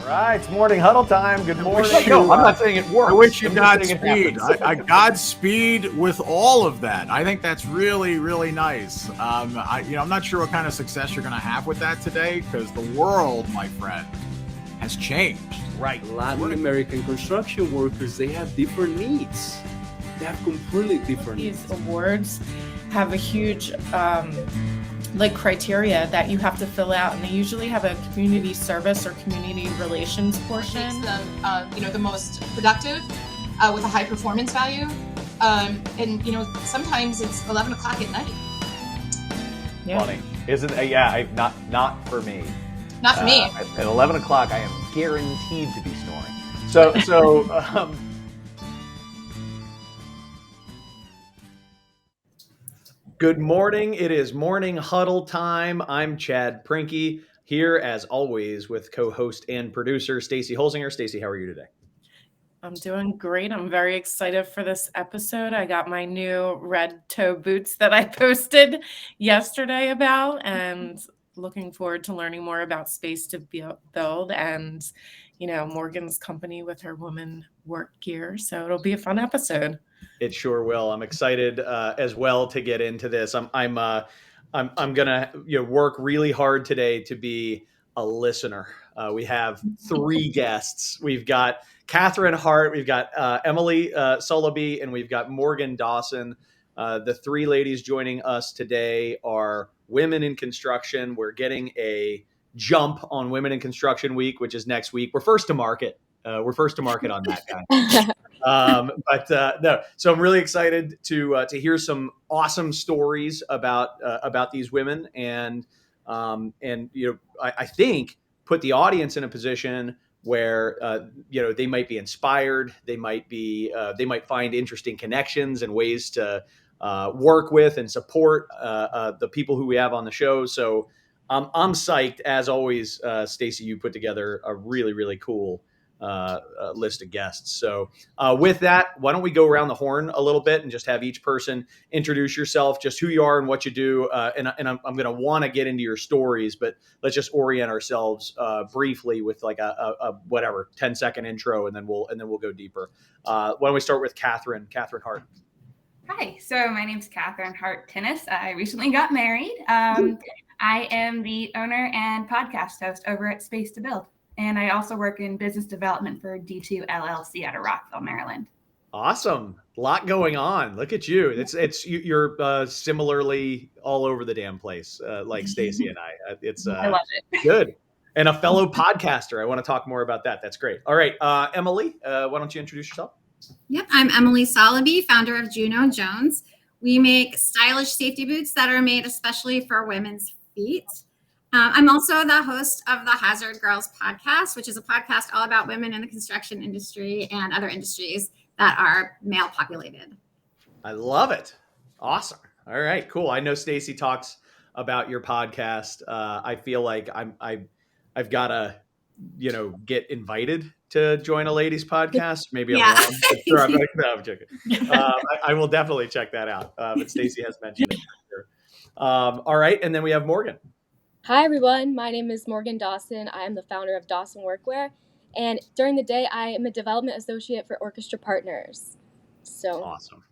right, it's morning huddle time. Good morning. No, I'm not saying it works. I wish you I'm just saying it Godspeed. happens. I Godspeed with all of that. I think that's really, really nice. I'm not sure what kind of success you're going to have with that today, because the world, my friend, has changed. Right. Latin American construction workers, they have different needs. They have completely different needs. These awards have a huge criteria that you have to fill out, and they usually have a community service or community relations portion. Makes them, the most productive with a high performance value, and sometimes it's 11 o'clock at night. Yeah. Funny, isn't it? Yeah, not for me. Not for me. At 11 o'clock, I am guaranteed to be snoring. So. Good morning. It is morning huddle time. I'm Chad Prinky, here as always with co-host and producer Stacy Holzinger. Stacy, how are you today? I'm doing great. I'm very excited for this episode. I got my new red toe boots that I posted yesterday about, and looking forward to learning more about Space to Build and, Morgan's company with her woman work gear. So it'll be a fun episode. It sure will. I'm excited as well to get into this. I'm gonna work really hard today to be a listener. We have three guests. We've got Catherine Hart, we've got Emily Soloby, and we've got Morgan Dawson. The three ladies joining us today are women in construction. We're getting a jump on Women in Construction Week, which is next week. We're first to market. We're first to market on that, guy. No. So I'm really excited to hear some awesome stories about these women, and I think put the audience in a position where they might be inspired, they might find interesting connections and ways to work with and support the people who we have on the show. So I'm psyched as always. Stacy, you put together a really, really cool list of guests. So with that, why don't we go around the horn a little bit and just have each person introduce yourself, just who you are and what you do. And I'm going to want to get into your stories, but let's just orient ourselves briefly with like a 10-second intro, and then we'll go deeper. Why don't we start with Catherine Hart? Hi, so my name's Catherine Hart Tinnis. I recently got married. I am the owner and podcast host over at Space to Build. And I also work in business development for D2 LLC out of Rockville, Maryland. Awesome. A lot going on. Look at you. You're similarly all over the damn place, like Stacy and I. I love it. Good. And a fellow podcaster. I want to talk more about that. That's great. All right. Emily, why don't you introduce yourself? Yep. I'm Emily Soloby, founder of Juno Jones. We make stylish safety boots that are made especially for women's feet. I'm also the host of the Hazard Girls podcast, which is a podcast all about women in the construction industry and other industries that are male populated. I love it. Awesome. All right, cool. I know Stacy talks about your podcast. I feel like I've got to, get invited to join a ladies podcast. Maybe I'm wrong. Sure, I'm joking. I will definitely check that out. But Stacy has mentioned it. All right, and then we have Morgan. Hi, everyone. My name is Morgan Dawson. I am the founder of Dawson Workwear. And during the day, I am a development associate for Orchestra Partners. So awesome.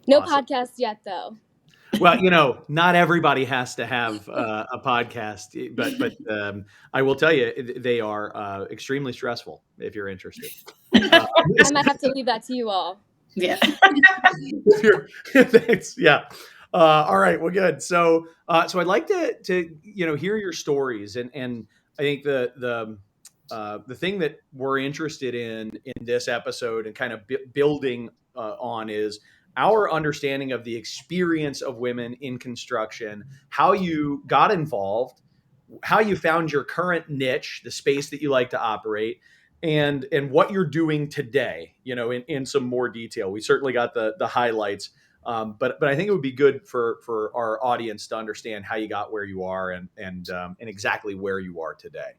No podcast yet, though. Well, not everybody has to have a podcast, but I will tell you, they are extremely stressful if you're interested. I might have to leave that to you all. Yeah. Thanks. Yeah. All right. Well, good. So I'd like to hear your stories, and I think the thing that we're interested in this episode and kind of building on is our understanding of the experience of women in construction, how you got involved, how you found your current niche, the space that you like to operate, and what you're doing today. In some more detail. We certainly got the highlights. But I think it would be good for our audience to understand how you got where you are and exactly where you are today.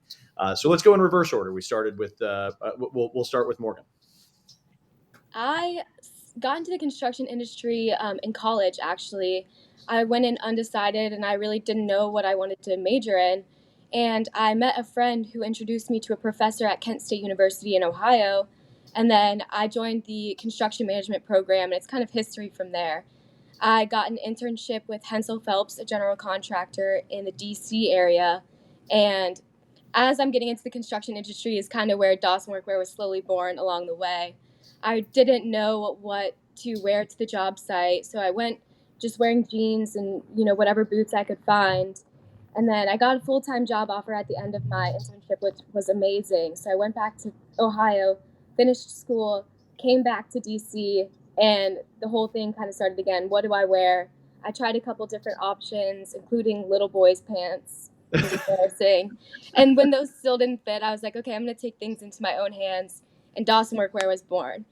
So let's go in reverse order. We started with we'll start with Morgan. I got into the construction industry in college. Actually, I went in undecided, and I really didn't know what I wanted to major in. and I met a friend who introduced me to a professor at Kent State University in Ohio, and then I joined the construction management program, and it's kind of history from there. I got an internship with Hensel Phelps, a general contractor in the DC area, and as I'm getting into the construction industry is kind of where Dawson Workwear was slowly born along the way. I didn't know what to wear to the job site, so I went just wearing jeans and whatever boots I could find. And then I got a full-time job offer at the end of my internship, which was amazing. So I went back to Ohio, finished school, came back to DC, and the whole thing kind of started again. What do I wear? I tried a couple different options, including little boys' pants. It was embarrassing. And when those still didn't fit, I was like, okay, I'm going to take things into my own hands. And Dawson Workwear was born.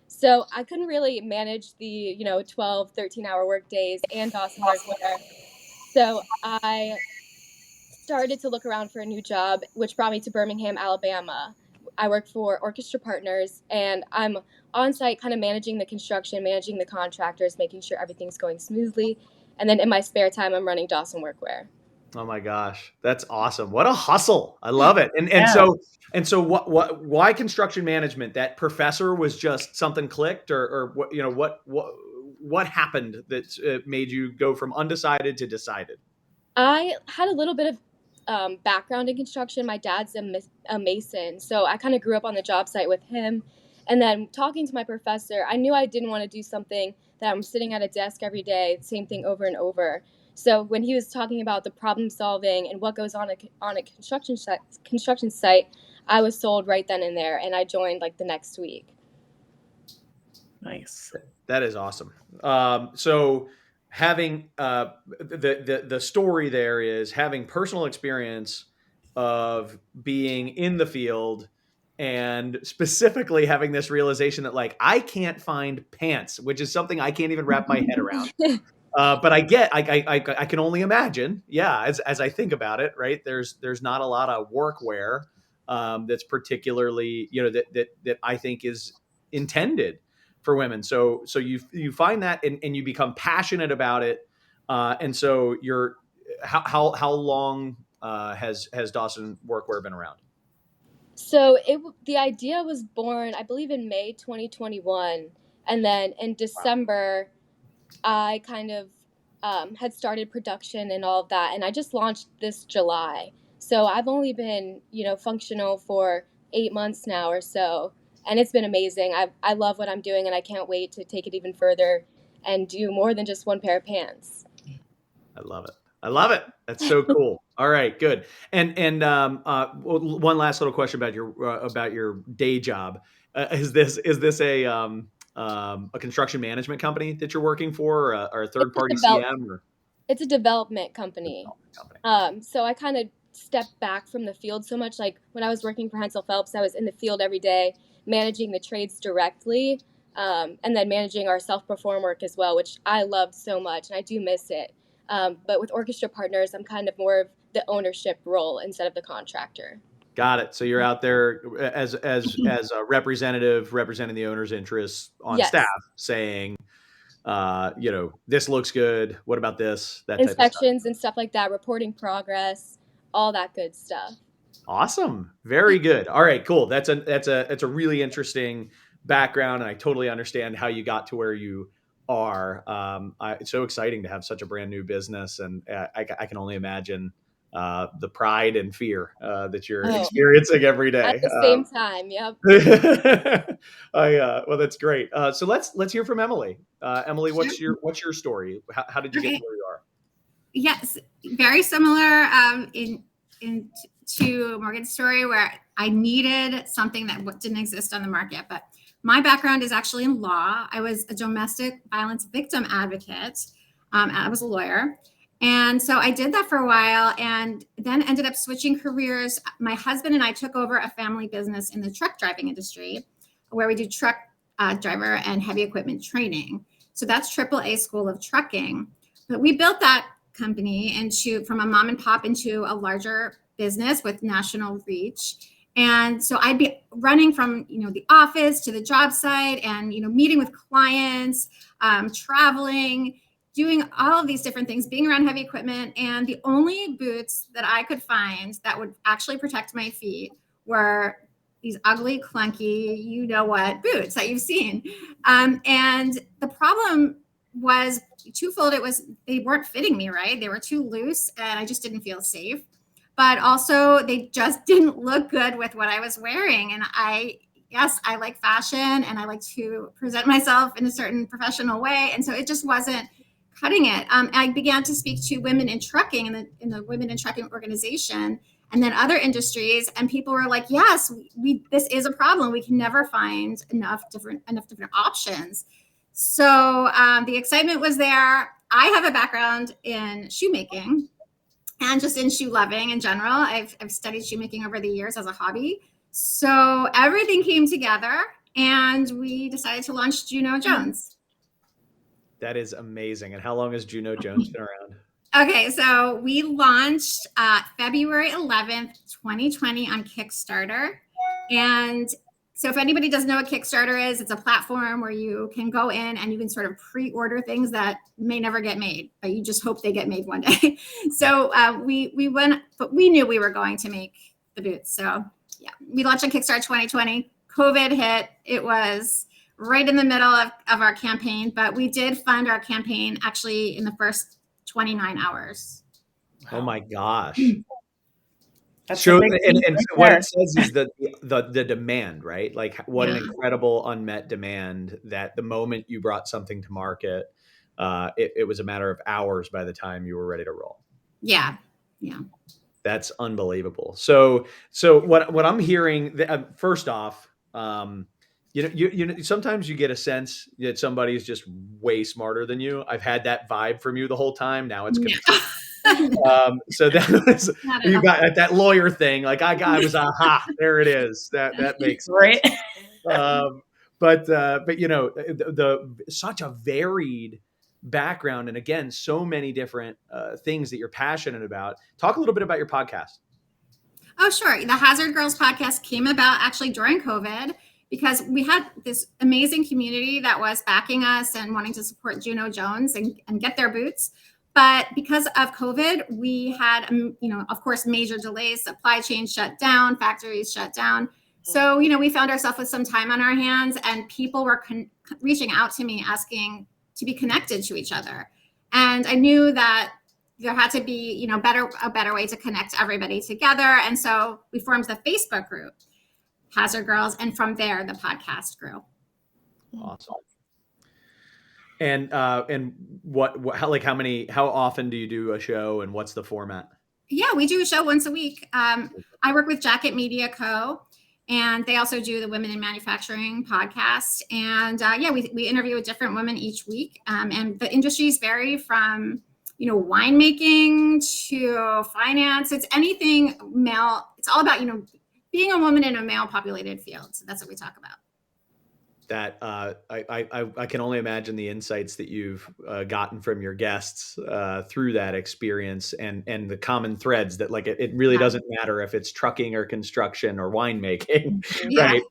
So I couldn't really manage the 12, 13-hour work days and Dawson Workwear. So I started to look around for a new job, which brought me to Birmingham, Alabama. I work for Orchestra Partners, and I'm on site kind of managing the construction, managing the contractors, making sure everything's going smoothly. And then in my spare time, I'm running Dawson Workwear. Oh my gosh, that's awesome! What a hustle! I love it. So why construction management? That professor was just something clicked, or what happened that made you go from undecided to decided? I had a little bit of background in construction. My dad's a mason, so I kind of grew up on the job site with him. And then talking to my professor, I knew I didn't want to do something that I'm sitting at a desk every day, same thing over and over. So when he was talking about the problem solving and what goes on a construction site, I was sold right then and there, and I joined like the next week. Nice. That is awesome. So having the story there is having personal experience of being in the field and specifically having this realization that like I can't find pants, which is something I can't even wrap my head around. But I can only imagine. Yeah, as I think about it, right? There's not a lot of workwear that's particularly that I think is intended for women. So you find that and you become passionate about it. And so you're how long has Dawson Workwear been around? So the idea was born, I believe, in May 2021, and then in December, I kind of had started production and all of that, and I just launched this July. So I've only been, functional for 8 months now or so, and it's been amazing. I love what I'm doing, and I can't wait to take it even further and do more than just one pair of pants. I love it. I love it. That's so cool. All right, good. And one last little question about your day job. Is this a construction management company that you're working for, or a third party CM? Or? It's a development company. So I kind of stepped back from the field so much. Like when I was working for Hensel Phelps, I was in the field every day, managing the trades directly, and then managing our self-perform work as well, which I loved so much, and I do miss it. But with Orchestra Partners, I'm kind of more of the ownership role instead of the contractor. Got it. So you're out there as a representative representing the owner's interests on staff, saying, this looks good. What about this? That inspections type of stuff. And stuff like that, reporting progress, all that good stuff. Awesome. Very good. All right, cool. That's a really interesting background, and I totally understand how you got to where you are. It's so exciting to have such a brand new business, and I can only imagine the pride and fear that you're experiencing every day at the same time. Yep. Well, that's great. So let's hear from Emily. Emily, what's your story? How did you get to where you are? Yes, very similar to Morgan's story, where I needed something that didn't exist on the market. But my background is actually in law. I was a domestic violence victim advocate. I was a lawyer. And so I did that for a while and then ended up switching careers. My husband and I took over a family business in the truck driving industry where we do truck driver and heavy equipment training. So that's AAA School of Trucking. But we built that company from a mom and pop into a larger business with national reach. And so I'd be running from, the office to the job site and, meeting with clients, traveling. doing all of these different things, being around heavy equipment. And the only boots that I could find that would actually protect my feet were these ugly, clunky, you know what, boots that you've seen. And the problem was twofold. They weren't fitting me right. They were too loose and I just didn't feel safe. But also they just didn't look good with what I was wearing. And yes, I like fashion and I like to present myself in a certain professional way. And so it just wasn't cutting it. I began to speak to women in trucking in the Women in Trucking organization, and then other industries, and people were like, yes, this is a problem. We can never find enough different options. So the excitement was there. I have a background in shoemaking and just in shoe loving in general. I've studied shoemaking over the years as a hobby. So everything came together and we decided to launch Juno Jones. That is amazing. And how long has Juno Jones been around? Okay, so we launched February 11th, 2020 on Kickstarter. And so if anybody doesn't know what Kickstarter is, it's a platform where you can go in and you can sort of pre-order things that may never get made, but you just hope they get made one day. So we went, but we knew we were going to make the boots. So yeah, we launched on Kickstarter 2020. COVID hit. It was right in the middle of our campaign, but we did fund our campaign actually in the first 29 hours. Oh my gosh. That's So, a big and thing so right what there. it says is that the demand, right? Like what an Yeah. incredible unmet demand that the moment you brought something to market, it was a matter of hours by the time you were ready to roll. Yeah. That's unbelievable. So what I'm hearing, first off, you know, sometimes you get a sense that somebody's just way smarter than you. I've had that vibe from you the whole time. Now it's confirmed. So that was, you got that lawyer thing. Like I was, aha, there it is. That makes sense. Right. But you know, the such a varied background, and again, so many different things that you're passionate about. Talk a little bit about your podcast. Oh, sure. The Hazard Girls podcast came about actually during COVID because we had this amazing community that was backing us and wanting to support Juno Jones and get their boots. But because of COVID, we had, of course, major delays, supply chain shut down, factories shut down. So, we found ourselves with some time on our hands and people were reaching out to me asking to be connected to each other. And I knew that there had to be, a better way to connect everybody together. And so we formed the Facebook group, Hazard Girls. And from there, the podcast grew. Awesome. And how often do you do a show and what's the format? Yeah, we do a show once a week. I work with Jacket Media Co. And they also do the Women in Manufacturing podcast. And we interview with different women each week. And the industries vary from, winemaking to finance. It's anything male. It's all about, being a woman in a male populated field. So that's what we talk about. That I can only imagine the insights that you've gotten from your guests through that experience and the common threads that like it really doesn't matter if it's trucking or construction or winemaking, right?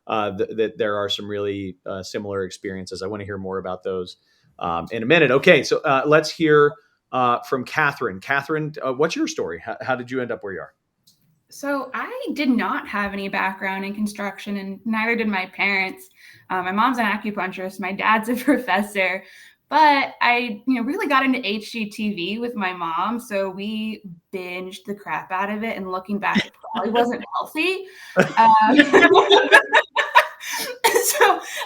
That there are some really similar experiences. I want to hear more about those in a minute. Okay, so let's hear from Catherine. Catherine, what's your story? How did you end up where you are? So I did not have any background in construction, and neither did my parents. My mom's an acupuncturist, my dad's a professor, but I really got into HGTV with my mom. So we binged the crap out of it, and looking back, it probably wasn't healthy.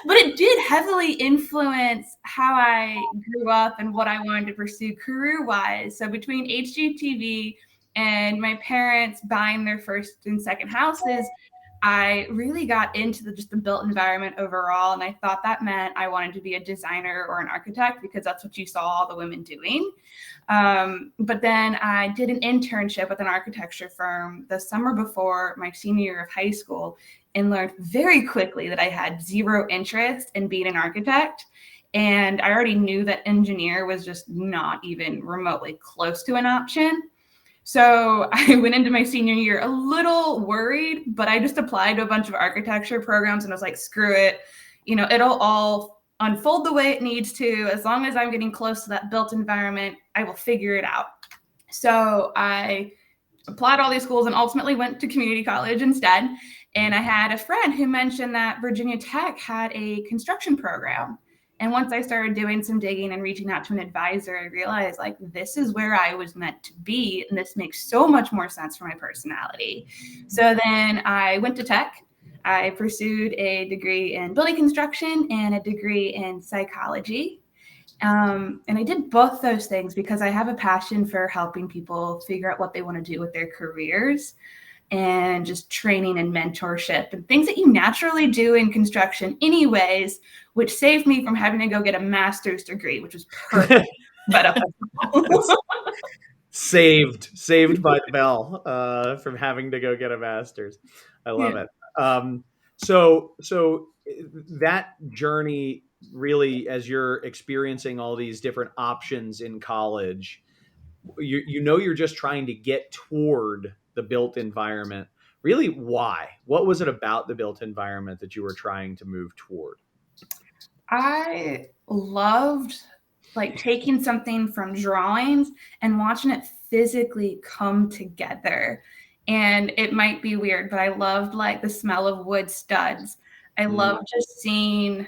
But it did heavily influence how I grew up and what I wanted to pursue career-wise. So between HGTV and my parents buying their first and second houses, I really got into the built environment overall. And I thought that meant I wanted to be a designer or an architect because that's what you saw all the women doing. But then I did an internship with an architecture firm the summer before my senior year of high school and learned very quickly that I had zero interest in being an architect. And I already knew that engineer was just not even remotely close to an option. So I went into my senior year a little worried, but I just applied to a bunch of architecture programs and was like, screw it. It'll all unfold the way it needs to. As long as I'm getting close to that built environment, I will figure it out. So I applied all these schools and ultimately went to community college instead. And I had a friend who mentioned that Virginia Tech had a construction program. And once I started doing some digging and reaching out to an advisor, I realized like, this is where I was meant to be. And this makes so much more sense for my personality. So then I went to Tech. I pursued a degree in building construction and a degree in psychology. And I did both those things because I have a passion for helping people figure out what they want to do with their careers, and just training and mentorship and things that you naturally do in construction anyways, which saved me from having to go get a master's degree, which was perfect. But saved by the bell from having to go get a master's. I love it. So that journey, really, as you're experiencing all these different options in college, you're just trying to get toward the built environment. Really, why? What was it about the built environment that you were trying to move toward? I loved like taking something from drawings and watching it physically come together. And it might be weird, but I loved like the smell of wood studs. I loved just seeing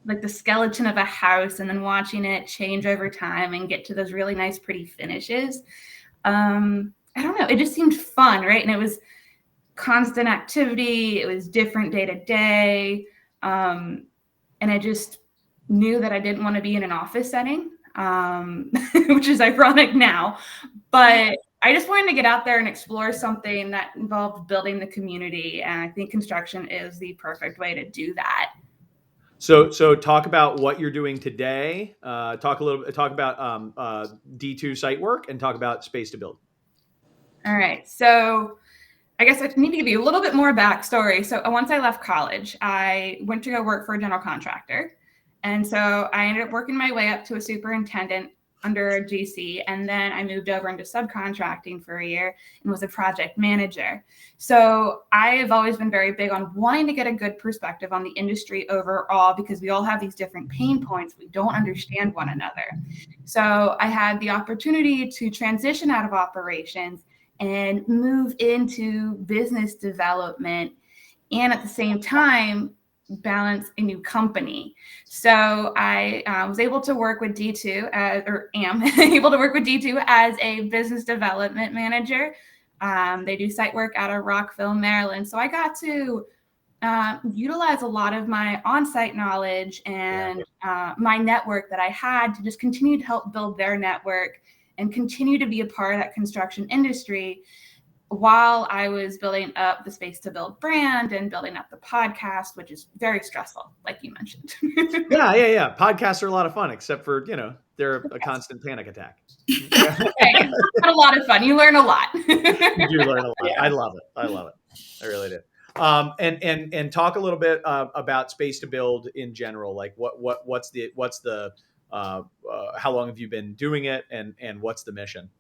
like the skeleton of a house and then watching it change over time and get to those really nice, pretty finishes. I don't know. It just seemed fun, right? And it was constant activity. It was different day to day. And I just knew that I didn't want to be in an office setting, which is ironic now. But I just wanted to get out there and explore something that involved building the community. And I think construction is the perfect way to do that. So talk about what you're doing today. Talk about D2 site work, and talk about Space to Build. All right. So I guess I need to give you a little bit more backstory. So once I left college, I went to go work for a general contractor. And so I ended up working my way up to a superintendent under a GC. And then I moved over into subcontracting for a year and was a project manager. So I have always been very big on wanting to get a good perspective on the industry overall, because we all have these different pain points. We don't understand one another. So I had the opportunity to transition out of operations and move into business development, and at the same time balance a new company. So I was able to work with D2 am able to work with D2 as a business development manager. They do site work out of Rockville, Maryland. So I got to utilize a lot of my on-site knowledge and my network that I had to just continue to help build their network and continue to be a part of that construction industry, while I was building up the Space to Build brand and building up the podcast, which is very stressful, like you mentioned. Yeah. Podcasts are a lot of fun, except for, they're a constant panic attack. It's a lot of fun. You learn a lot. You do learn a lot. Yeah. I love it. I really do. And talk a little bit about Space to Build in general. Like what's the how long have you been doing it, and what's the mission?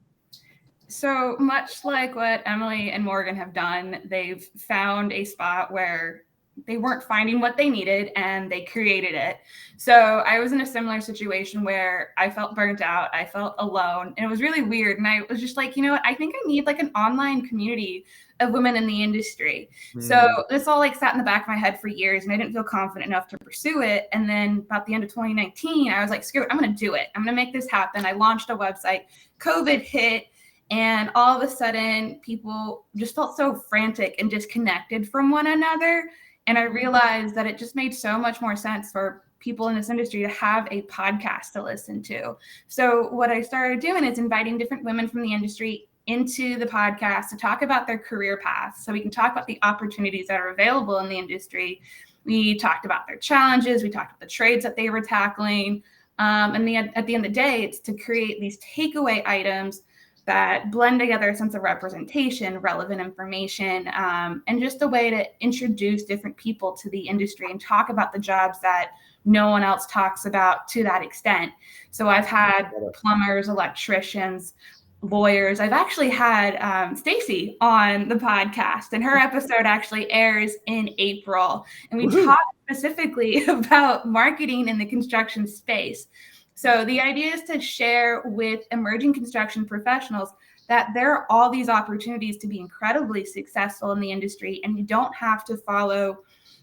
So much like what Emily and Morgan have done, they've found a spot where they weren't finding what they needed and they created it. So I was in a similar situation where I felt burnt out. I felt alone, and it was really weird. And I was just like, you know what? I think I need like an online community of women in the industry. So this all like sat in the back of my head for years, and I didn't feel confident enough to pursue it. And then about the end of 2019, I was like, screw it, I'm going to do it. I'm going to make this happen. I launched a website. COVID hit. And all of a sudden, people just felt so frantic and disconnected from one another. And I realized that it just made so much more sense for people in this industry to have a podcast to listen to. So what I started doing is inviting different women from the industry into the podcast to talk about their career paths, so we can talk about the opportunities that are available in the industry. We talked about their challenges. We talked about the trades that they were tackling. And at the end of the day, it's to create these takeaway items that blend together a sense of representation, relevant information, and just a way to introduce different people to the industry and talk about the jobs that no one else talks about to that extent. So I've had plumbers, electricians, lawyers. I've actually had Stacy on the podcast, and her episode actually airs in April. And we Woohoo. talked specifically about marketing in the construction space. So the idea is to share with emerging construction professionals that there are all these opportunities to be incredibly successful in the industry, and you don't have to follow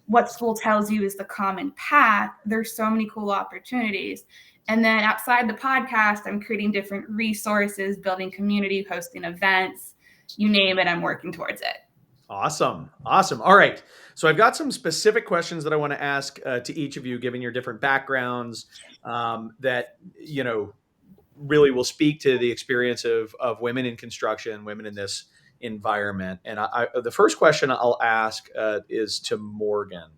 what school tells you is the common path. There's so many cool opportunities. And then outside the podcast, I'm creating different resources, building community, hosting events, you name it, I'm working towards it. Awesome. Awesome. All right. So I've got some specific questions that I want to ask to each of you, given your different backgrounds, that, really will speak to the experience of women in construction, women in this environment. And the first question I'll ask is to Morgan.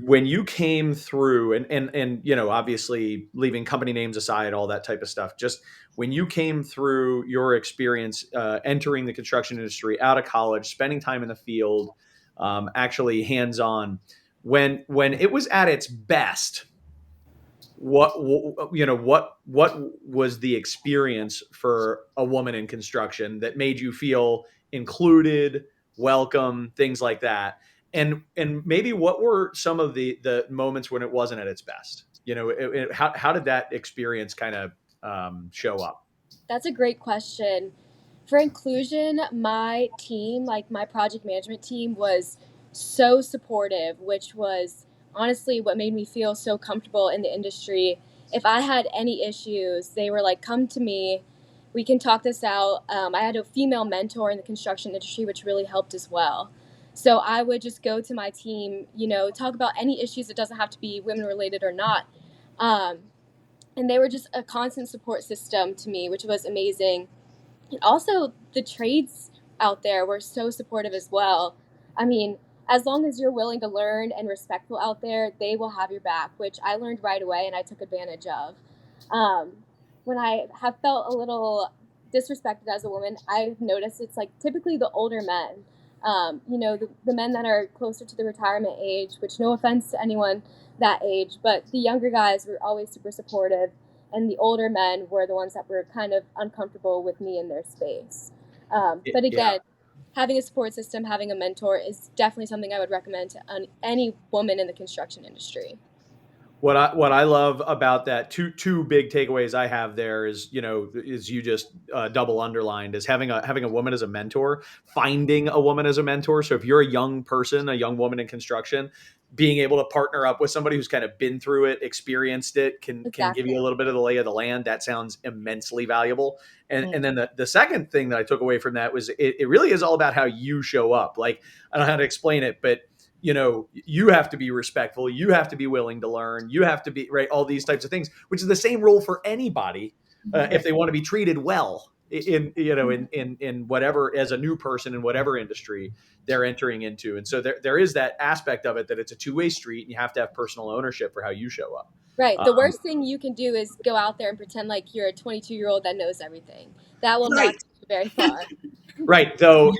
When you came through, and obviously leaving company names aside, all that type of stuff, just when you came through your experience entering the construction industry out of college, spending time in the field, actually hands-on, when it was at its best, what was the experience for a woman in construction that made you feel included, welcome, things like that? And maybe what were some of the moments when it wasn't at its best? How did that experience kind of show up? That's a great question. For inclusion, my team, like my project management team, was so supportive, which was honestly what made me feel so comfortable in the industry. If I had any issues, they were like, come to me. We can talk this out. I had a female mentor in the construction industry, which really helped as well. So I would just go to my team, talk about any issues. It doesn't have to be women related or not. And they were just a constant support system to me, which was amazing. And also, the trades out there were so supportive as well. I mean, as long as you're willing to learn and respectful out there, they will have your back, which I learned right away and I took advantage of. When I have felt a little disrespected as a woman, I've noticed it's like typically the older men, the men that are closer to the retirement age, which no offense to anyone that age, but the younger guys were always super supportive. And the older men were the ones that were kind of uncomfortable with me in their space. But again, having a support system, having a mentor is definitely something I would recommend to any woman in the construction industry. What I love about that, two big takeaways I have there is you just double underlined, is having a woman as a mentor, finding a woman as a mentor. So if you're a young person, a young woman in construction, being able to partner up with somebody who's kind of been through it, experienced it, can give you a little bit of the lay of the land. That sounds immensely valuable. And then the second thing that I took away from that was it really is all about how you show up. Like, I don't know how to explain it, but you have to be respectful. You have to be willing to learn. You have to be right. All these types of things, which is the same rule for anybody if they want to be treated well in whatever, as a new person in whatever industry they're entering into. And so there is that aspect of it, that it's a two-way street, and you have to have personal ownership for how you show up. Right. The worst thing you can do is go out there and pretend like you're a 22-year-old that knows everything. That will not take you very far. Right. Though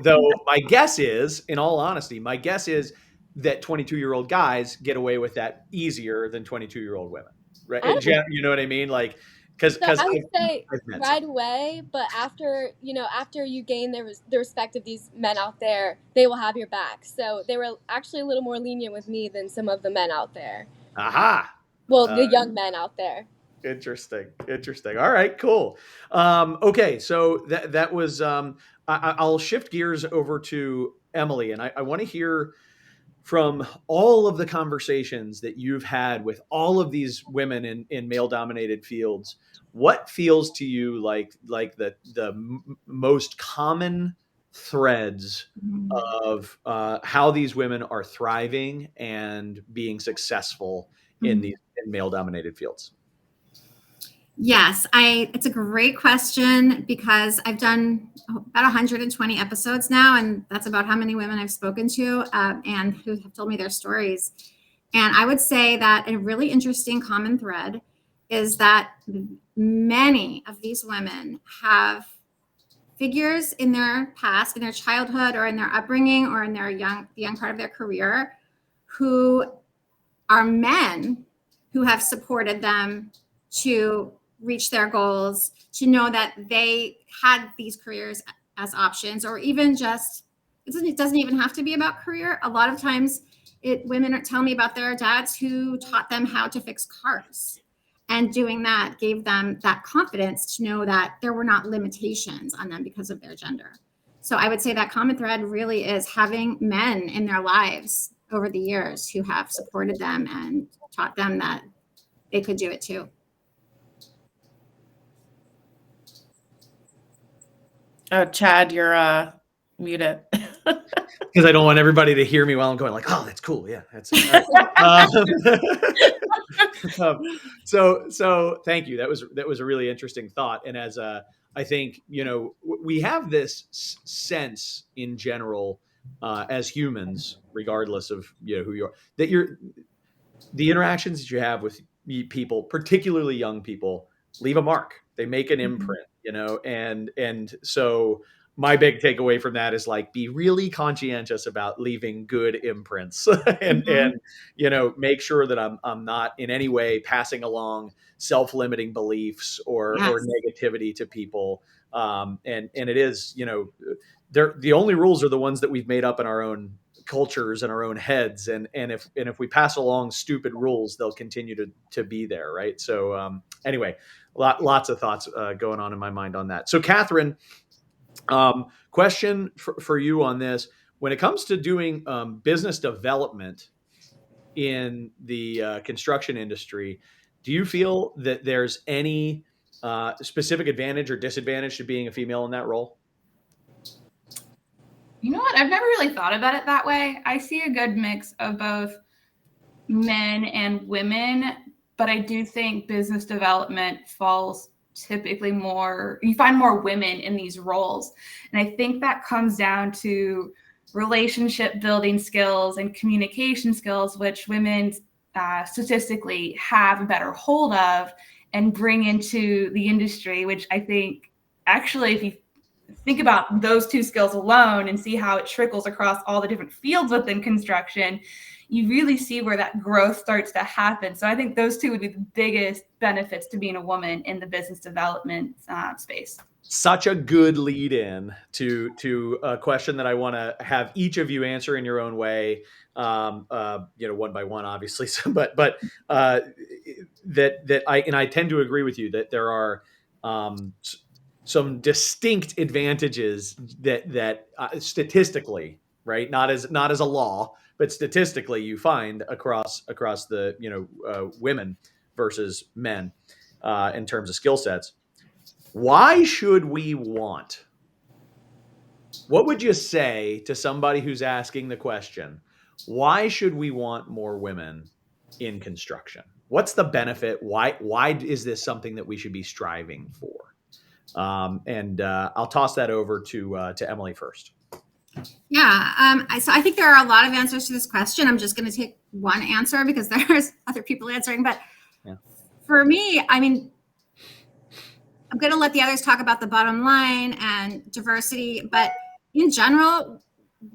my guess is, in all honesty, that 22-year-old guys get away with that easier than 22-year-old women, right? You know what I mean? Like, because I would say right away, but after you gain the respect of these men out there, they will have your back. So they were actually a little more lenient with me than some of the men out there. Aha. Well, the young men out there. Interesting. All right, cool. Okay, so that was. I'll shift gears over to Emily, and I want to hear from all of the conversations that you've had with all of these women in male-dominated fields. What feels to you like the most common threads of how these women are thriving and being successful in male-dominated fields? Yes, it's a great question, because I've done about 120 episodes now, and that's about how many women I've spoken to and who have told me their stories. And I would say that a really interesting common thread is that many of these women have figures in their past, in their childhood, or in their upbringing, or in the young part of their career, who are men who have supported them to reach their goals, to know that they had these careers as options, or even just, it doesn't even have to be about career. A lot of times women tell me about their dads who taught them how to fix cars. And doing that gave them that confidence to know that there were not limitations on them because of their gender. So I would say that common thread really is having men in their lives over the years who have supported them and taught them that they could do it too. Oh, Chad, you're muted. Because I don't want everybody to hear me while I'm going like, oh, that's cool. Yeah, that's it. So thank you. That was a really interesting thought. And as I think, we have this sense in general as humans, regardless of who you are, that the interactions that you have with people, particularly young people, leave a mark. They make an imprint, and so my big takeaway from that is like, be really conscientious about leaving good imprints and make sure that I'm not in any way passing along self-limiting beliefs or negativity to people. And it is, the only rules are the ones that we've made up in our own cultures and our own heads. And if we pass along stupid rules, they'll continue to be there. Right. So anyway, lots of thoughts going on in my mind on that. So Catherine, question for you on this. When it comes to doing business development in the construction industry, do you feel that there's any specific advantage or disadvantage to being a female in that role? You know what? I've never really thought about it that way. I see a good mix of both men and women, but I do think business development falls typically more, you find more women in these roles. And I think that comes down to relationship building skills and communication skills, which women statistically have a better hold of and bring into the industry, which I think actually, if you think about those two skills alone and see how it trickles across all the different fields within construction, you really see where that growth starts to happen. So I think those two would be the biggest benefits to being a woman in the business development space. Such a good lead in to a question that I want to have each of you answer in your own way, one by one, obviously. So, but that I tend to agree with you that there are some distinct advantages that statistically, right, not as a law, but statistically you find across the women versus men in terms of skill sets. Why should we want? What would you say to somebody who's asking the question, why should we want more women in construction? What's the benefit? Why is this something that we should be striving for? And I'll toss that over to Emily first. Yeah. So I think there are a lot of answers to this question. I'm just going to take one answer because there's other people answering. But for me, I mean, I'm going to let the others talk about the bottom line and diversity. But in general,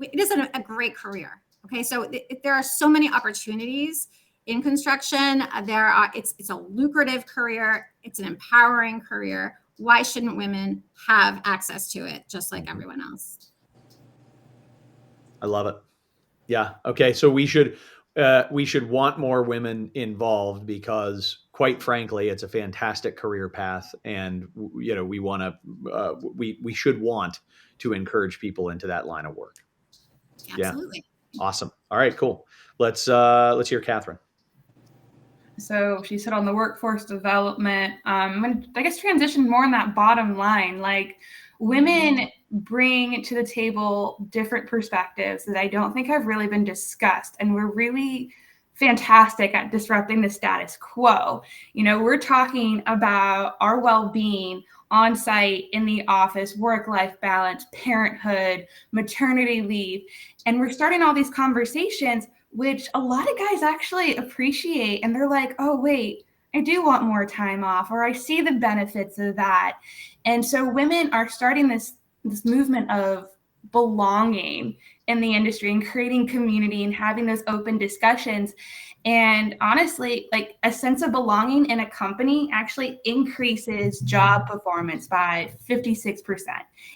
it is a great career. Okay. So there are so many opportunities in construction. It's a lucrative career. It's an empowering career. Why shouldn't women have access to it just like everyone else? I love it. Yeah. Okay. So we should want more women involved because, quite frankly, it's a fantastic career path, and we want to we should want to encourage people into that line of work. Absolutely. Yeah. Awesome. All right. Cool. Let's hear Catherine. So she said on the workforce development, I'm going to, I guess, transition more on that bottom line. Like, women bring to the table different perspectives that I don't think have really been discussed. And we're really fantastic at disrupting the status quo. We're talking about our well-being on site, in the office, work-life balance, parenthood, maternity leave. And we're starting all these conversations, which a lot of guys actually appreciate. And they're like, oh, wait, I do want more time off, or I see the benefits of that. And so women are starting this movement of belonging in the industry and creating community and having those open discussions. And honestly, like a sense of belonging in a company actually increases job performance by 56%.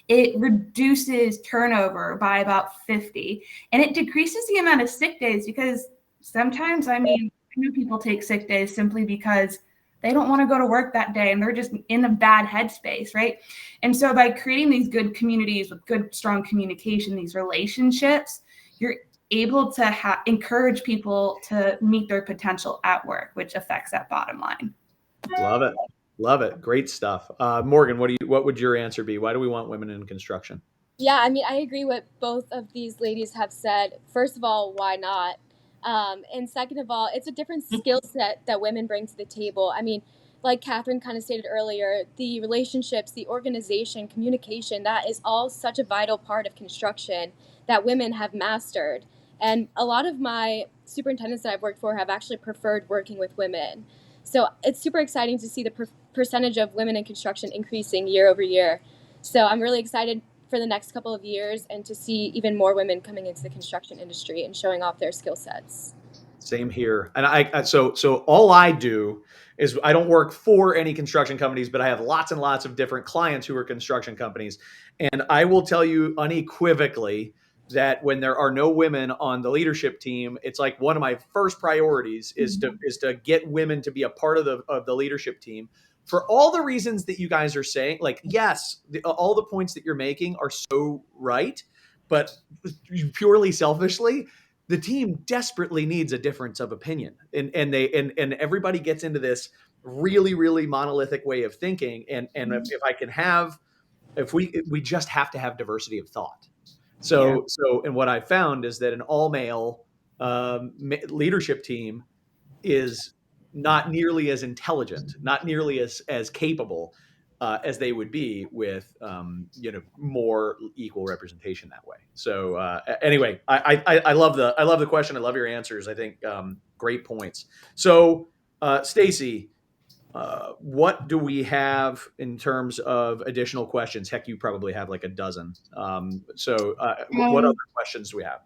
It reduces turnover by about 50, and it decreases the amount of sick days, because sometimes, I mean, people take sick days simply because they don't want to go to work that day and they're just in a bad headspace, right? And so by creating these good communities with good, strong communication, these relationships, you're able to encourage people to meet their potential at work, which affects that bottom line. Love it. Love it. Great stuff. Morgan, what would your answer be? Why do we want women in construction? Yeah, I mean, I agree what both of these ladies have said. First of all, why not? And second of all, it's a different skill set that women bring to the table. I mean, like Catherine kind of stated earlier, the relationships, the organization, communication, that is all such a vital part of construction that women have mastered. And a lot of my superintendents that I've worked for have actually preferred working with women. So it's super exciting to see the percentage of women in construction increasing year over year. So I'm really excited for the next couple of years and to see even more women coming into the construction industry and showing off their skill sets. Same here. And so all I do is I don't work for any construction companies, but I have lots and lots of different clients who are construction companies. And I will tell you unequivocally that when there are no women on the leadership team, it's like one of my first priorities is to get women to be a part of the leadership team, for all the reasons that you guys are saying. Like, yes, all the points that you're making are so right, but purely selfishly, the team desperately needs a difference of opinion, and everybody gets into this really, really monolithic way of thinking. And if we just have to have diversity of thought. So and what I found is that an all male leadership team is not nearly as intelligent, not nearly as capable as they would be with more equal representation that way. So anyway, I love the question. I love your answers. I think great points. So Stacy, what do we have in terms of additional questions? Heck, you probably have like a dozen. What other questions do we have?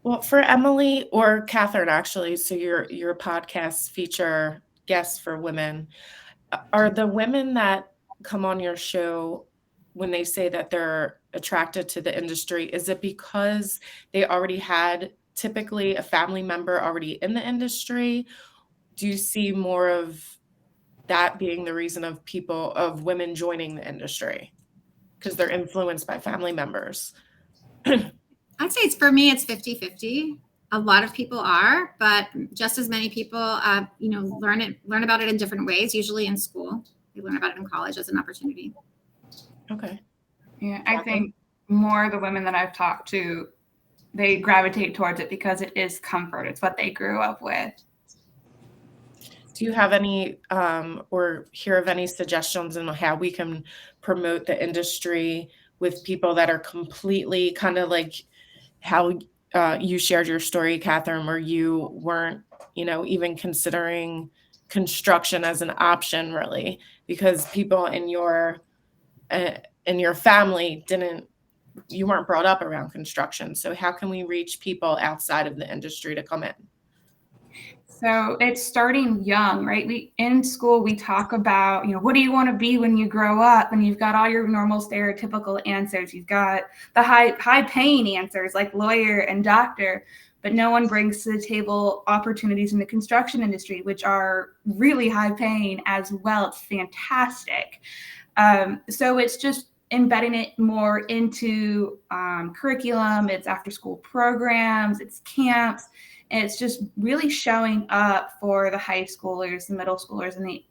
Well, for Emily or Catherine, actually, so your podcast feature guests for women, are the women that come on your show, when they say that they're attracted to the industry, is it because they already had typically a family member already in the industry? Do you see more of that being the reason of women joining the industry because they're influenced by family members? I'd say for me, it's 50-50. A lot of people are, but just as many people, learn about it in different ways, usually in school. They learn about it in college as an opportunity. Okay. Yeah, I think more of the women that I've talked to, they gravitate towards it because it is comfort. It's what they grew up with. Do you have any or hear of any suggestions on how we can promote the industry with people that are completely kind of like how you shared your story, Catherine, where you weren't, even considering construction as an option, really, because people in your family you weren't brought up around construction. So how can we reach people outside of the industry to come in? So it's starting young, right? In school, we talk about, what do you want to be when you grow up? And you've got all your normal stereotypical answers. You've got the high paying answers like lawyer and doctor, but no one brings to the table opportunities in the construction industry, which are really high paying as well. It's fantastic. So it's just embedding it more into curriculum. It's after school programs, it's camps. And it's just really showing up for the high schoolers, the middle schoolers, and the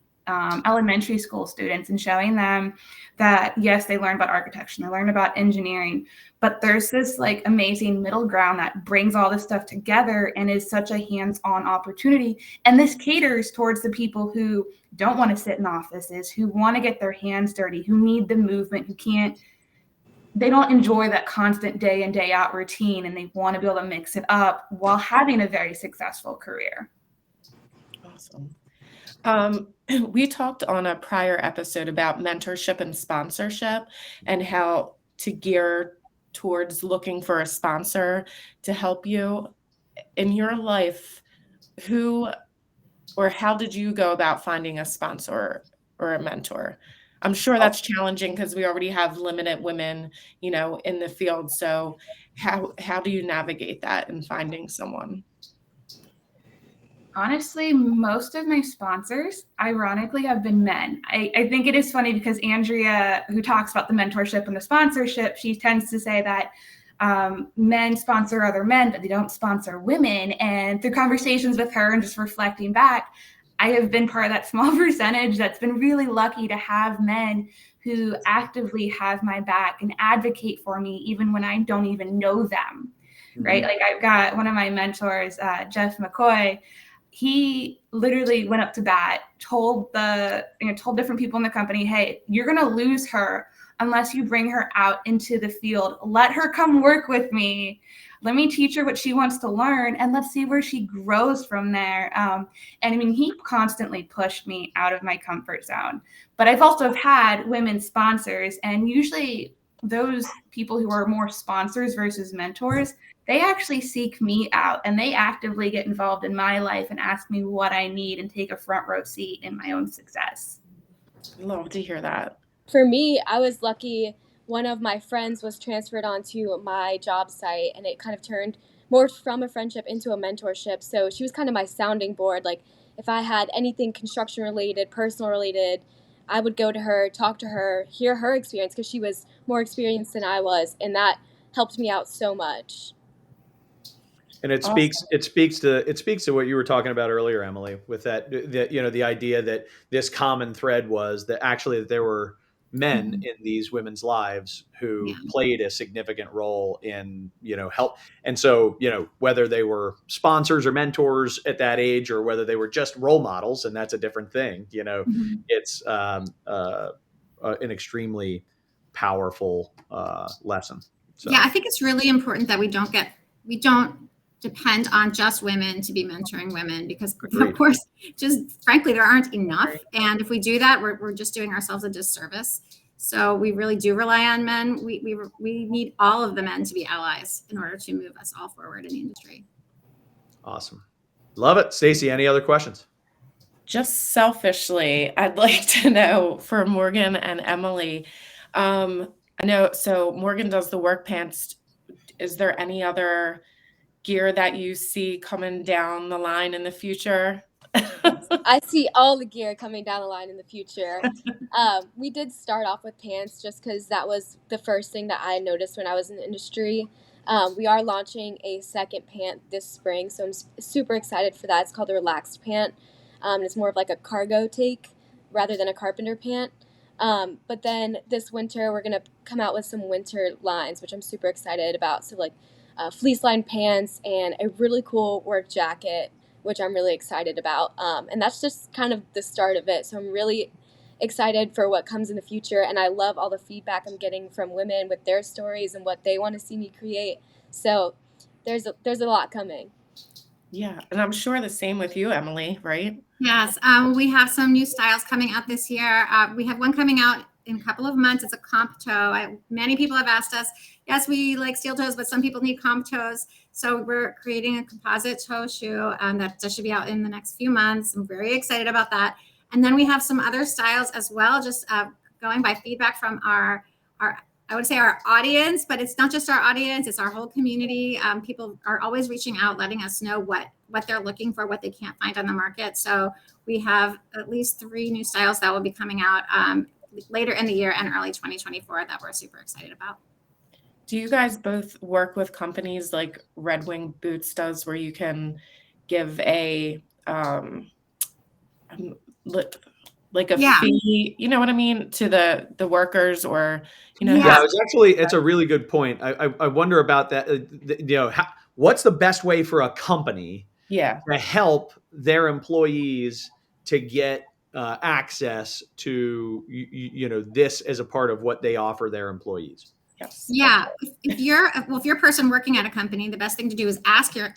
elementary school students, and showing them that, yes, they learn about architecture, they learn about engineering, but there's this like amazing middle ground that brings all this stuff together and is such a hands-on opportunity. And this caters towards the people who don't want to sit in offices, who want to get their hands dirty, who need the movement, they don't enjoy that constant day in, day out routine, and they want to be able to mix it up while having a very successful career. Awesome. We talked on a prior episode about mentorship and sponsorship and how to gear towards looking for a sponsor to help you in your life, who or how did you go about finding a sponsor or a mentor? I'm sure that's challenging because we already have limited women, in the field. So how do you navigate that in finding someone? Honestly, most of my sponsors, ironically, have been men. I think it is funny because Andrea, who talks about the mentorship and the sponsorship, she tends to say that men sponsor other men, but they don't sponsor women. And through conversations with her and just reflecting back, I have been part of that small percentage that's been really lucky to have men who actively have my back and advocate for me, even when I don't even know them, right? Like I've got one of my mentors, Jeff McCoy. He literally went up to bat, told different people in the company, hey, you're going to lose her unless you bring her out into the field. Let her come work with me. Let me teach her what she wants to learn, and let's see where she grows from there. And I mean, he constantly pushed me out of my comfort zone. But I've also had women sponsors, and usually those people who are more sponsors versus mentors, they actually seek me out and they actively get involved in my life and ask me what I need and take a front row seat in my own success. Love to hear that. For me, I was lucky. One of my friends was transferred onto my job site, and it kind of turned more from a friendship into a mentorship. So she was kind of my sounding board. Like if I had anything construction related, personal related, I would go to her, talk to her, hear her experience because she was more experienced than I was, and that helped me out so much. And it speaks to what you were talking about earlier, Emily, with the idea that this common thread was that actually that there were men in these women's lives who played a significant role in help. And so whether they were sponsors or mentors at that age, or whether they were just role models, and that's a different thing. It's an extremely powerful lesson. So. Yeah, I think it's really important that we don't depend on just women to be mentoring women, because Agreed. Of course, just frankly, there aren't enough. And if we do that, we're just doing ourselves a disservice. So we really do rely on men. We need all of the men to be allies in order to move us all forward in the industry. Awesome. Love it. Stacey, any other questions? Just selfishly, I'd like to know for Morgan and Emily, I know, so Morgan does the work pants. Is there any other gear that you see coming down the line in the future? I see all the gear coming down the line in the future. We did start off with pants just because that was the first thing that I noticed when I was in the industry. We are launching a second pant this spring, so I'm super excited for that. It's called the Relaxed Pant. It's more of like a cargo take rather than a carpenter pant. But then this winter, we're going to come out with some winter lines, which I'm super excited about. So like fleece lined pants and a really cool work jacket, which I'm really excited about. And that's just kind of the start of it. So I'm really excited for what comes in the future. And I love all the feedback I'm getting from women with their stories and what they want to see me create. So there's a lot coming. Yeah. And I'm sure the same with you, Emily, right? Yes. We have some new styles coming out this year. We have one coming out in a couple of months. It's a comp toe. Many people have asked us, yes, we like steel toes, but some people need comp toes. So we're creating a composite toe shoe that should be out in the next few months. I'm very excited about that. And then we have some other styles as well, just going by feedback from our I would say our audience, but it's not just our audience, it's our whole community. People are always reaching out, letting us know what they're looking for, what they can't find on the market. So we have at least 3 new styles that will be coming out later in the year and early 2024 that we're super excited about. Do you guys both work with companies like Red Wing Boots does, where you can give a fee, you know what I mean, to the workers, or it's a really good point. I wonder about that. What's the best way for a company to help their employees to get access to this as a part of what they offer their employees? Yes. Yeah. If you're a person working at a company, the best thing to do is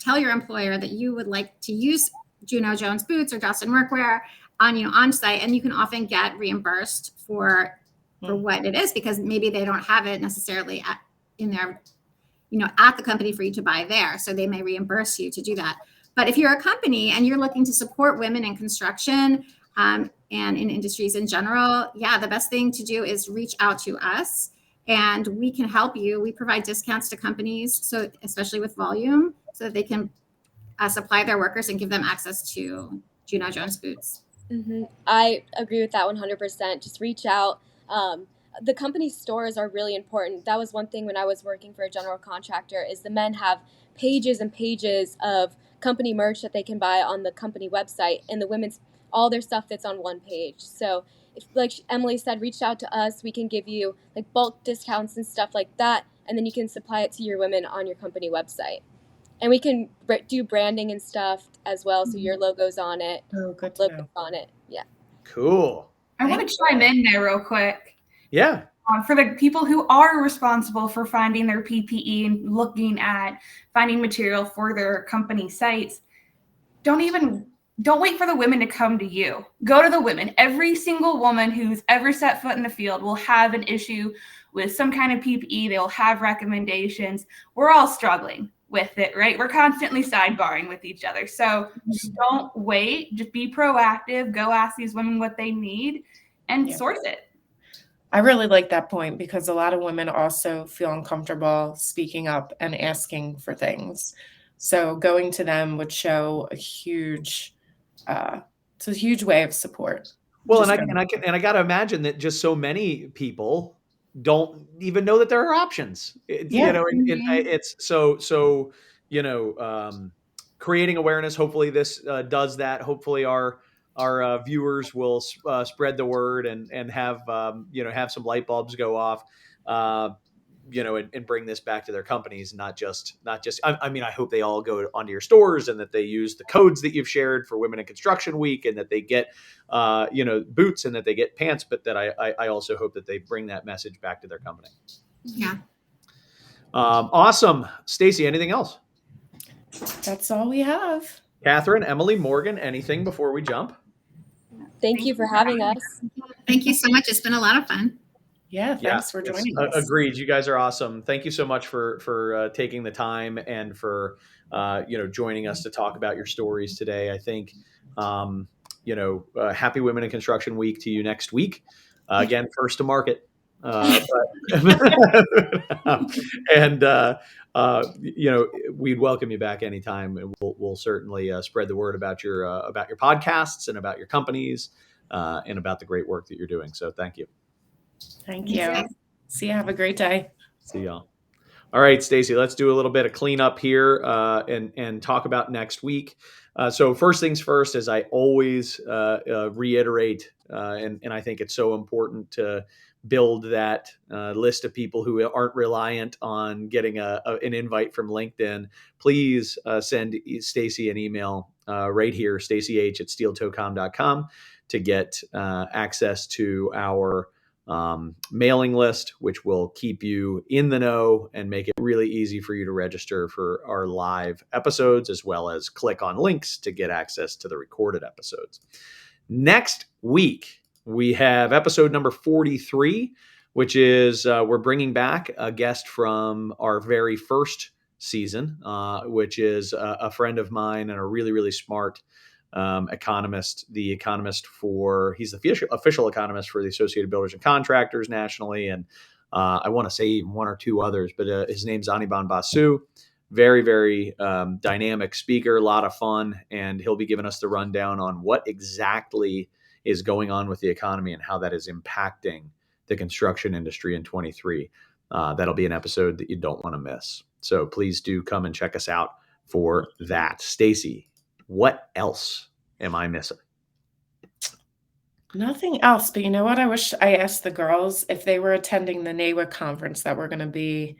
tell your employer that you would like to use Juno Jones boots or Justin Workwear on site, and you can often get reimbursed for what it is, because maybe they don't have it necessarily in their, at the company for you to buy there. So they may reimburse you to do that. But if you're a company and you're looking to support women in construction and in industries in general, the best thing to do is reach out to us and we can help you. We provide discounts to companies, so especially with volume, so that they can supply their workers and give them access to Juno Jones boots. I agree with that 100%. Just reach out. The company stores are really important. That was one thing when I was working for a general contractor, is the men have pages and pages of company merch that they can buy on the company website, and the women's, all their stuff that's on one page. So if, like Emily said, reach out to us. We can give you like bulk discounts and stuff like that, and then you can supply it to your women on your company website. And we can do branding and stuff as well, so your logo's on it. Oh, good to Logo's know. on it. Yeah. Cool. I want to chime in there real quick. Yeah. For the people who are responsible for finding their PPE and looking at finding material for their company sites, don't wait for the women to come to you. Go to the women. Every single woman who's ever set foot in the field will have an issue with some kind of PPE. They'll have recommendations. We're all struggling with it, right? We're constantly sidebarring with each other. So just don't wait. Just be proactive. Go ask these women what they need and source it. I really like that point, because a lot of women also feel uncomfortable speaking up and asking for things. So going to them would show a huge, it's a huge way of support. Well, and I got to imagine that just so many people don't even know that there are options. It's so creating awareness. Hopefully this does that. Hopefully our viewers will spread the word and have have some light bulbs go off. And bring this back to their companies, not just. I mean, I hope they all go onto your stores and that they use the codes that you've shared for Women in Construction Week, and that they get, boots, and that they get pants. But that I also hope that they bring that message back to their company. Yeah. Awesome, Stacy. Anything else? That's all we have. Catherine, Emily, Morgan. Anything before we jump? Thank you for having us. Thank you so much. It's been a lot of fun. Yeah, thanks for joining us. Agreed. You guys are awesome. Thank you so much for taking the time and for joining us to talk about your stories today. I think happy Women in Construction Week to you next week. Again, first to market. We'd welcome you back anytime, and we'll certainly spread the word about your podcasts and about your companies and about the great work that you're doing. So thank you. Thank you. See you. Have a great day. See y'all. All right, Stacy, let's do a little bit of cleanup here and talk about next week. So first things first, as I always reiterate, and I think it's so important to build that list of people who aren't reliant on getting an invite from LinkedIn. Please send Stacy an email right here, stacyh@steeltocom.com, to get access to our mailing list, which will keep you in the know and make it really easy for you to register for our live episodes, as well as click on links to get access to the recorded episodes. Next week, we have episode number 43, which is we're bringing back a guest from our very first season, which is a friend of mine and a really, really smart economist. He's the official economist for the Associated Builders and Contractors nationally, and I want to say even one or two others, but his name's Anirban Basu. Very, very dynamic speaker, a lot of fun, and he'll be giving us the rundown on what exactly is going on with the economy and how that is impacting the construction industry in 23. That'll be an episode that you don't want to miss. So please do come and check us out for that. Stacy, what else am I missing? Nothing else, but you know what? I wish I asked the girls if they were attending the NAWA conference that we're going to be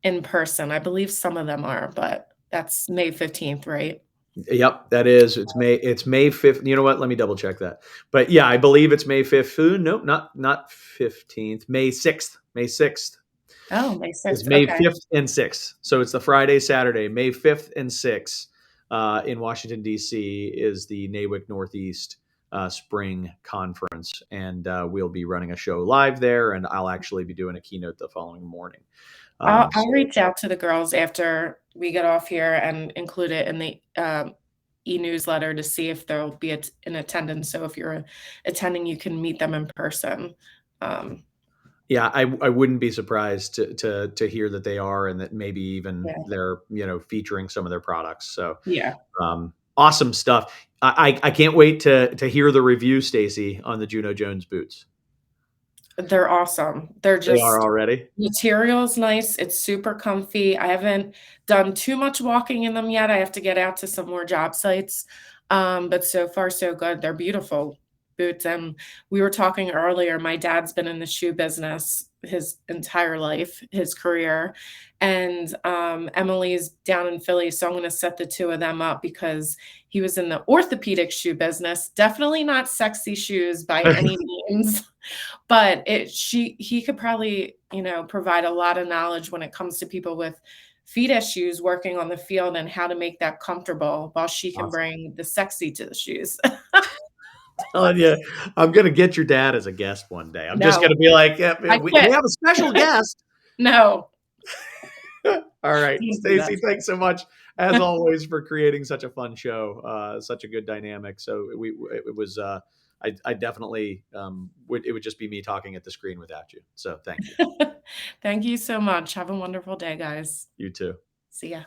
in person. I believe some of them are, but that's May 15th, right? Yep, that is. It's May 5th. You know what? Let me double check that. But yeah, I believe it's May 5th. No, not 15th. May 6th. May 6th. Oh, May 6th. It's May 5th and 6th. So it's the Friday, Saturday, May 5th and 6th in Washington, D.C. is the NAWIC Northeast Spring Conference. And we'll be running a show live there, and I'll actually be doing a keynote the following morning. I'll reach out to the girls after we get off here and include it in the e-newsletter to see if they'll be in attendance. So if you're attending, you can meet them in person. Yeah, I wouldn't be surprised to hear that they are, and that maybe even they're featuring some of their products. So yeah, awesome stuff. I can't wait to hear the review, Stacy, on the Juno Jones boots. they're awesome. They are already. Material's nice. It's super comfy. I haven't done too much walking in them yet. I have to get out to some more job sites. But so far so good. They're beautiful boots. And we were talking earlier, my dad's been in the shoe business his entire life, his career. And Emily's down in Philly, so I'm going to set the two of them up because he was in the orthopedic shoe business. Definitely not sexy shoes by any means, but he could probably provide a lot of knowledge when it comes to people with feet issues working on the field and how to make that comfortable, while she can bring the sexy to the shoes. Telling you, I'm gonna get your dad as a guest one day. I'm just No. gonna be like, yeah, we have a special guest. No. All right, Don't do Stacy, that. thanks so much as always for creating such a fun show, such a good dynamic. So it was I definitely it would just be me talking at the screen without you. So thank you. Thank you so much. Have a wonderful day, guys. You too. See ya.